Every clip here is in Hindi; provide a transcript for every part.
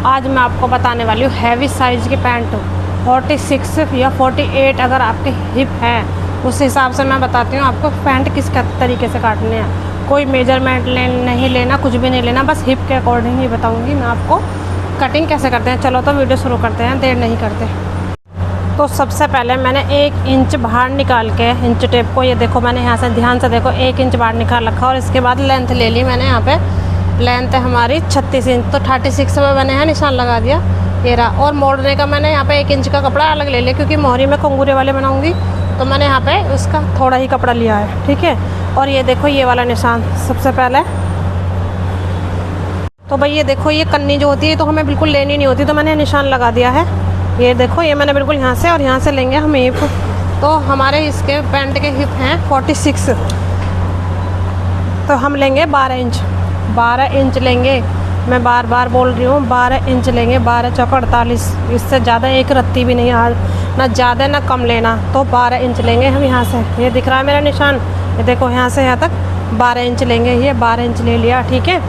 आज मैं आपको बताने वाली हूँ हैवी साइज़ की पैंट 46 या 48 अगर आपके हिप है उस हिसाब से मैं बताती हूँ आपको पैंट किस तरीके से काटने हैं। कोई मेजरमेंट नहीं लेना, कुछ भी नहीं लेना, बस हिप के अकॉर्डिंग ही बताऊँगी मैं आपको कटिंग कैसे करते हैं। चलो तो वीडियो शुरू करते हैं, देर नहीं करते। तो सबसे पहले मैंने 1 इंच बाहर निकाल के इंच टेप को, ये देखो मैंने यहाँ से ध्यान से देखो 1 इंच बाहर निकाल रखा और इसके बाद लेंथ ले ली मैंने। यहाँ पे लेंथ है हमारी 36 इंच, तो 36 में मैंने यहाँ निशान लगा दिया ये रहा। और मोड़ने का मैंने यहाँ पे 1 इंच का कपड़ा अलग ले लिया क्योंकि मोहरी में कंगूरे वाले बनाऊँगी, तो मैंने यहाँ पे उसका थोड़ा ही कपड़ा लिया है, ठीक है। और ये देखो ये वाला निशान सबसे पहले, तो भाई ये देखो ये कन्नी जो होती है तो हमें बिल्कुल लेनी नहीं होती, तो मैंने निशान लगा दिया है। ये देखो ये मैंने बिल्कुल यहाँ से और यहाँ से लेंगे हम हिप, तो हमारे इसके पैंट के हिप हैं 46, तो हम लेंगे 12 इंच लेंगे। मैं बार बार बोल रही हूँ 12 इंच लेंगे, 12 चौक 48, इससे ज़्यादा एक रत्ती भी नहीं, ना ज़्यादा ना कम लेना, तो 12 इंच लेंगे हम यहाँ से। ये दिख रहा है मेरा निशान, ये देखो यहाँ से यहाँ तक 12 इंच लेंगे, ये 12 इंच ले लिया, ठीक है।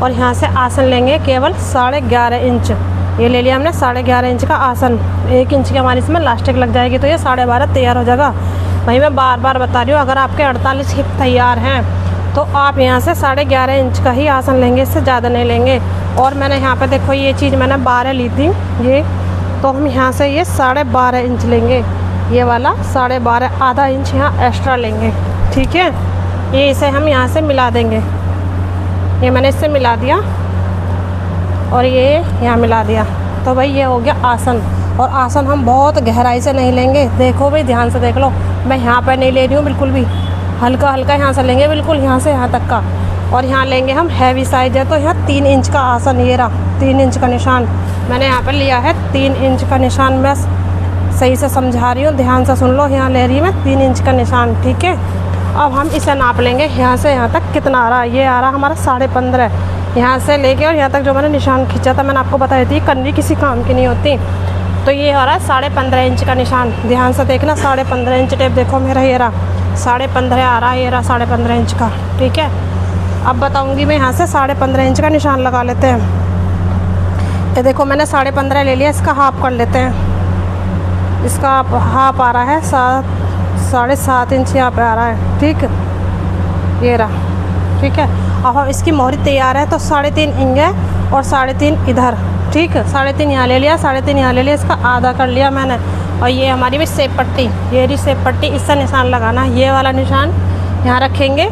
और यहाँ से आसन लेंगे केवल 11.5 इंच, ये ले लिया हमने 11.5 इंच का आसन। 1 इंच की हमारी इसमें लास्टिक लग जाएगी तो ये 12.5 तैयार हो जाएगा। भाई मैं बार बार बता रही हूँ, अगर आपके 48 हिप तैयार हैं तो आप यहाँ से 11.5 इंच का ही आसन लेंगे, इससे ज़्यादा नहीं लेंगे। और मैंने यहाँ पे देखो ये चीज़ मैंने 12 ली थी ये, तो हम यहाँ से ये 12.5 इंच लेंगे, ये वाला 12.5 आधा इंच यहाँ एक्स्ट्रा लेंगे, ठीक है। ये इसे हम यहाँ से मिला देंगे, ये मैंने इससे मिला दिया और ये यहाँ मिला दिया, तो भाई ये हो गया आसन। और आसन हम बहुत गहराई से नहीं लेंगे, देखो भाई ध्यान से देख लो, मैं यहाँ पर नहीं ले रही हूँ बिल्कुल भी, हल्का हल्का यहाँ से लेंगे, बिल्कुल यहाँ से यहाँ तक का। और यहाँ लेंगे हम हैवी साइज है तो यहाँ 3 इंच का आसन, ये रहा 3 इंच का निशान मैंने यहाँ पर लिया है। 3 इंच का निशान मैं सही से समझा रही हूँ, ध्यान से सुन लो, यहाँ ले रही हूँ मैं 3 इंच का निशान, ठीक है। अब हम इसे नाप लेंगे यहाँ से यहाँ तक कितना आ रहा है। ये आ रहा हमारा 15.5, यहाँ से लेके और यहाँ तक जो मैंने निशान खींचा था, मैंने आपको बताई थी कन्नी किसी काम की नहीं होती, तो ये आ रहा है 15.5 इंच का निशान। ध्यान से देखना 15.5 इंच टेप देखो मेरा, ये रहा 15.5 आ रहा है, ये रहा 15.5 इंच का, ठीक है। अब बताऊँगी मैं यहाँ से 15.5 इंच का निशान लगा लेते हैं। ये देखो मैंने 15.5 ले लिया, इसका हाफ कर लेते हैं, इसका हाफ आ रहा है 7.5 इंच यहाँ पे आ रहा है, ठीक, ये रहा, ठीक है। अब इसकी मोहरी तैयार है तो 3.5 इंगे और 3.5 इधर, ठीक है। 3.5 यहाँ ले लिया, 3.5 यहाँ ले लिया, इसका आधा कर लिया मैंने। और ये हमारी भी सेप पट्टी, ये रही सेप पट्टी, इससे निशान लगाना, ये वाला निशान यहाँ रखेंगे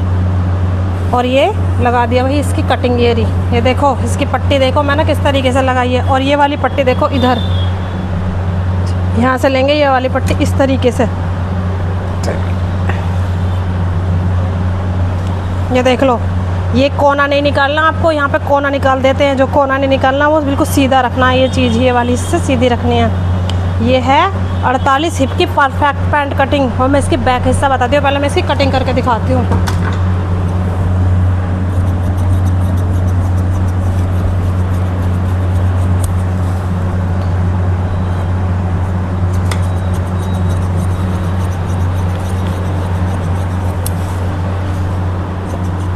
और ये लगा दिया भाई इसकी कटिंग, ये रही, ये देखो इसकी पट्टी देखो मैंने किस तरीके से लगाई है। और ये वाली पट्टी देखो इधर, यहाँ से लेंगे ये वाली पट्टी इस तरीके से, ये देख लो, ये कोना नहीं निकालना आपको, यहाँ पे कोना निकाल देते हैं, जो कोना नहीं निकालना वो बिल्कुल सीधा रखना है, ये चीज़ ये वाली इससे सीधी रखनी है। ये है 48 हिप की परफेक्ट पैंट कटिंग। और मैं इसकी बैक हिस्सा बताती हूँ, पहले मैं इसकी कटिंग करके दिखाती हूँ।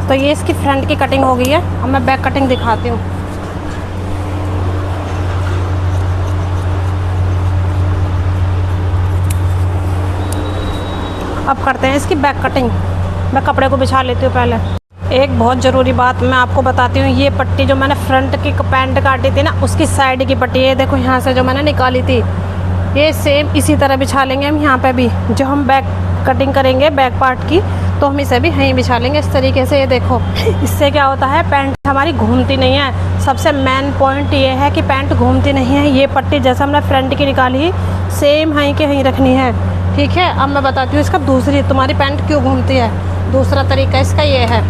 तो ये इसकी फ्रंट की कटिंग हो गई है, अब मैं बैक कटिंग दिखाती हूँ। अब करते हैं इसकी बैक कटिंग। मैं कपड़े को बिछा लेती हूँ पहले। एक बहुत ज़रूरी बात मैं आपको बताती हूँ, ये पट्टी जो मैंने फ्रंट की पैंट काटी थी ना, उसकी साइड की पट्टी, ये देखो यहाँ से जो मैंने निकाली थी, ये सेम इसी तरह बिछा लेंगे हम यहाँ पे भी। जो हम बैक कटिंग करेंगे बैक पार्ट की, तो हम इसे भी यहीं बिछा लेंगे इस तरीके से। ये देखो इससे क्या होता है, पैंट हमारी घूमती नहीं है। सबसे मेन पॉइंट ये है कि पैंट घूमती नहीं है। ये पट्टी जैसे हमने फ्रंट की निकाली सेम यहीं के यहीं रखनी है, ठीक है। अब मैं बताती हूँ इसका दूसरी, तुम्हारी पैंट क्यों घूमती है, दूसरा तरीका इसका ये है।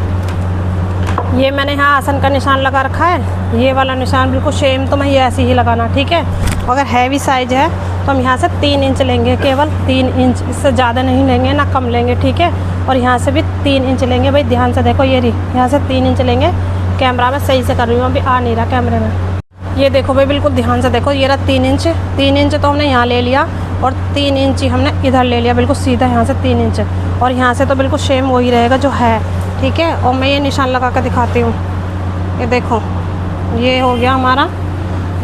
ये मैंने यहाँ आसन का निशान लगा रखा है, ये वाला निशान बिल्कुल सेम तुम्हें ये ऐसे ही लगाना, ठीक है। अगर हैवी साइज है तो हम यहाँ से 3 इंच लेंगे, केवल 3 इंच, इससे ज़्यादा नहीं लेंगे ना कम लेंगे, ठीक है। और यहाँ से भी 3 इंच लेंगे, भाई ध्यान से देखो, ये रही, यहाँ से 3 इंच लेंगे। कैमरा में सही से कर रही हूँ, अभी आ नहीं रहा कैमरे में। ये देखो भाई बिल्कुल ध्यान से देखो, ये रहा 3 इंच, 3 इंच तो हमने यहाँ ले लिया और 3 इंच ही हमने इधर ले लिया, बिल्कुल सीधा यहाँ से 3 इंच। और यहाँ से तो बिल्कुल सेम वही रहेगा जो है, ठीक है। और मैं ये निशान लगा कर दिखाती हूँ, ये देखो ये हो गया हमारा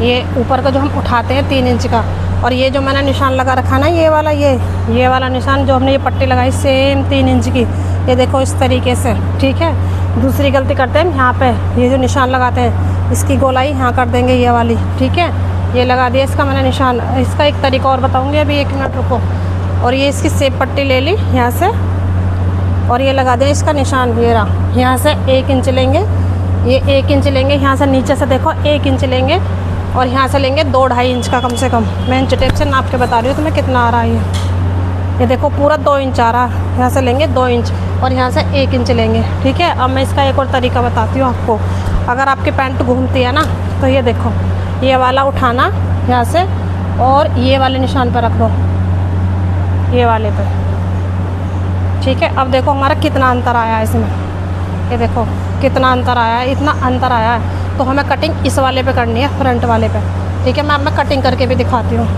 ये ऊपर का जो हम उठाते हैं 3 इंच का, और ये जो मैंने निशान लगा रखा ना ये वाला, ये वाला निशान जो हमने ये पट्टी लगाई सेम 3 इंच की, ये देखो इस तरीके से, ठीक है। दूसरी गलती करते हैं यहाँ पे, ये जो निशान लगाते हैं इसकी गोलाई यहाँ कर देंगे ये वाली, ठीक है। ये लगा दिया इसका मैंने निशान। इसका एक तरीका और बताऊँगी, अभी 1 मिनट रुको। और ये इसकी सेप पट्टी ले ली यहाँ से, और ये लगा दिया इसका निशान, ये रहा। यहाँ से 1 इंच लेंगे, ये 1 इंच लेंगे, यहाँ से नीचे से देखो 1 इंच लेंगे, और यहाँ से लेंगे 2-2.5 इंच का कम से कम। मैं इंच टेप से नाप के बता रही हूँ तुम्हें कितना आ रहा है। ये देखो पूरा 2 इंच आ रहा है। यहाँ से लेंगे 2 इंच और यहाँ से 1 इंच लेंगे, ठीक है। अब मैं इसका एक और तरीका बताती हूँ आपको। अगर आपकी पैंट घूमती है ना, तो ये देखो ये वाला उठाना यहाँ से, और ये वाले निशान पर रख दो, ये वाले पे, ठीक है। अब देखो हमारा कितना अंतर आया है इसमें, ये देखो कितना अंतर आया है, इतना अंतर आया है। तो हमें कटिंग इस वाले पे करनी है, फ्रंट वाले पे, ठीक है। मैं कटिंग करके भी दिखाती हूँ।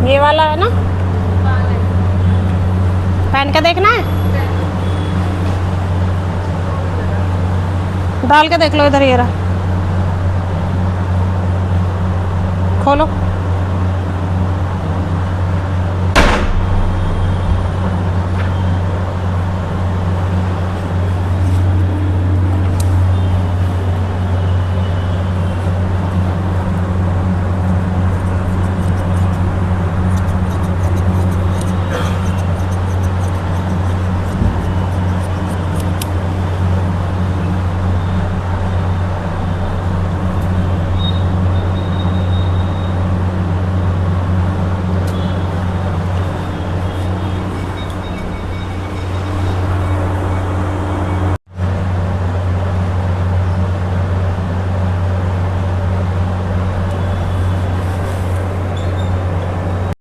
ये वाला है ना, पहन के देखना है, डाल के देख लो इधर, ये रहा, खोलो।